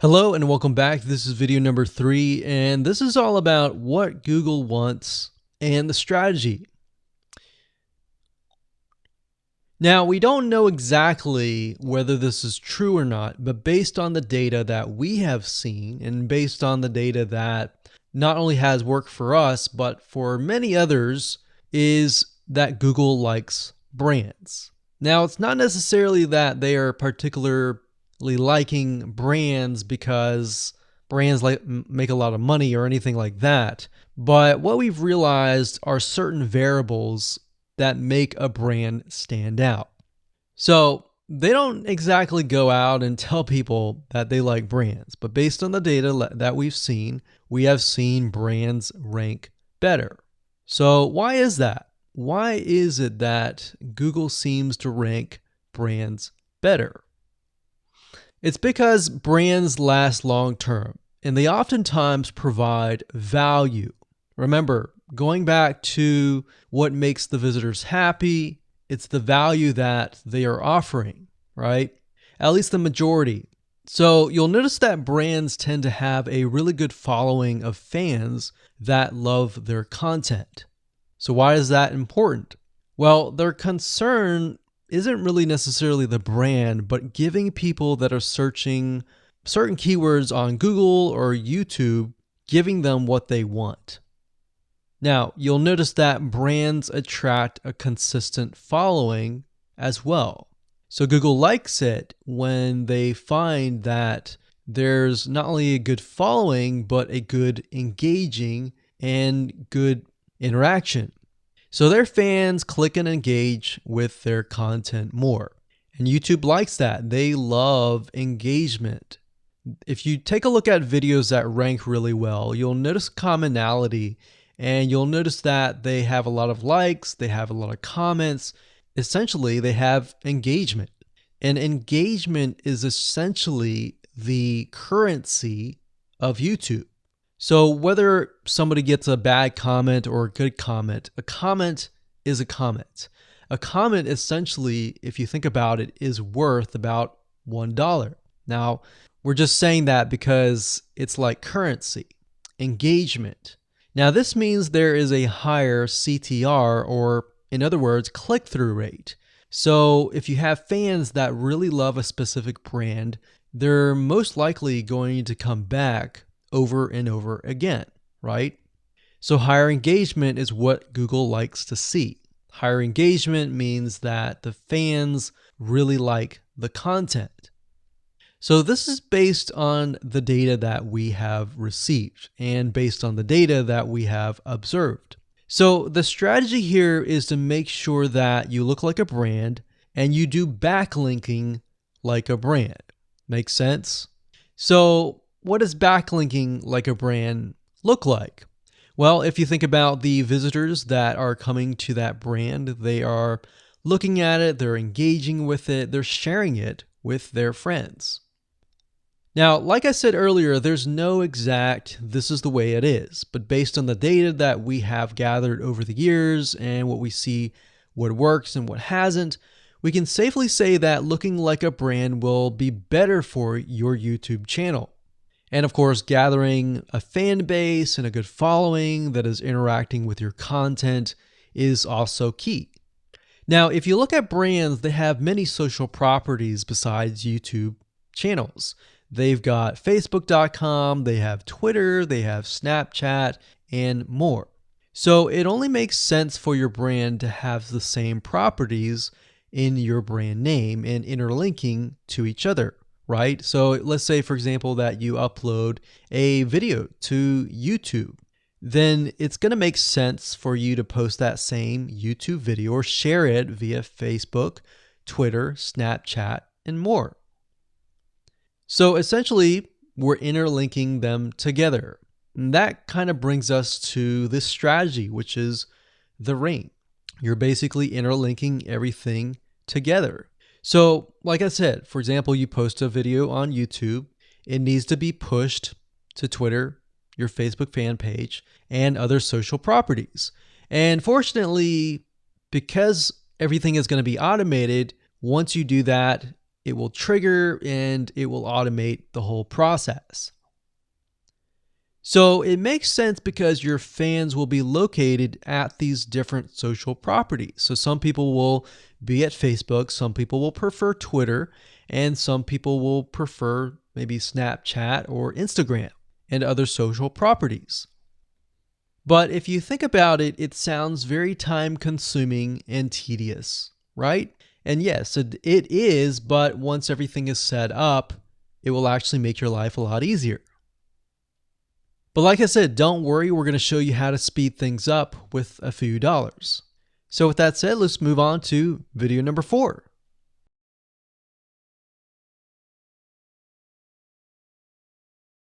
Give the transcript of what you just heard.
Hello and welcome back. This is video number 3, and this is all about what Google wants and the strategy. Now, we don't know exactly whether this is true or not, but based on the data that we have seen and based on the data that not only has worked for us, but for many others, is that Google likes brands. Now, it's not necessarily that they are particularly liking brands because brands make a lot of money or anything like that. But what we've realized are certain variables that make a brand stand out. So they don't exactly go out and tell people that they like brands, but based on the data that we've seen, we have seen brands rank better. So why is that? Why is it that Google seems to rank brands better? It's because brands last long term, and they oftentimes provide value. Remember, going back to what makes the visitors happy, it's the value that they are offering, right? At least the majority. So you'll notice that brands tend to have a really good following of fans that love their content. So why is that important? Well, their concern isn't really necessarily the brand, but giving people that are searching certain keywords on Google or YouTube, giving them what they want. Now, you'll notice that brands attract a consistent following as well. So Google likes it when they find that there's not only a good following, but a good engaging and good interaction. So their fans click and engage with their content more. And YouTube likes that. They love engagement. If you take a look at videos that rank really well, you'll notice commonality, and you'll notice that they have a lot of likes, they have a lot of comments. Essentially, they have engagement. And engagement is essentially the currency of YouTube. So whether somebody gets a bad comment or a good comment, a comment is a comment. A comment essentially, if you think about it, is worth about $1. Now, we're just saying that because it's like currency, engagement. Now, this means there is a higher CTR, or in other words, click-through rate. So if you have fans that really love a specific brand, they're most likely going to come back over and over again, right? So higher engagement is what Google likes to see. Higher engagement means that the fans really like the content. So this is based on the data that we have received and based on the data that we have observed. So the strategy here is to make sure that you look like a brand and you do backlinking like a brand. Make sense? So what does backlinking like a brand look like? Well, if you think about the visitors that are coming to that brand, they are looking at it, they're engaging with it, they're sharing it with their friends. Now, like I said earlier, there's no exact this is the way it is, but based on the data that we have gathered over the years and what we see what works and what hasn't, we can safely say that looking like a brand will be better for your YouTube channel. And of course, gathering a fan base and a good following that is interacting with your content is also key. Now, if you look at brands, they have many social properties besides YouTube channels. They've got Facebook.com, they have Twitter, they have Snapchat, and more. So it only makes sense for your brand to have the same properties in your brand name and interlinking to each other, right? So let's say, for example, that you upload a video to YouTube. Then it's going to make sense for you to post that same YouTube video or share it via Facebook, Twitter, Snapchat, and more. So essentially, we're interlinking them together. And that kind of brings us to this strategy, which is the ring. You're basically interlinking everything together. So like I said, for example, you post a video on YouTube, it needs to be pushed to Twitter, your Facebook fan page, and other social properties. And fortunately, because everything is going to be automated, once you do that, it will trigger and it will automate the whole process. So it makes sense because your fans will be located at these different social properties. So some people will be at Facebook, some people will prefer Twitter, and some people will prefer maybe Snapchat or Instagram and other social properties. But if you think about it, it sounds very time consuming and tedious, right? And yes, it is, but once everything is set up, it will actually make your life a lot easier. But like I said, don't worry, we're going to show you how to speed things up with a few dollars. So with that said, let's move on to video number 4.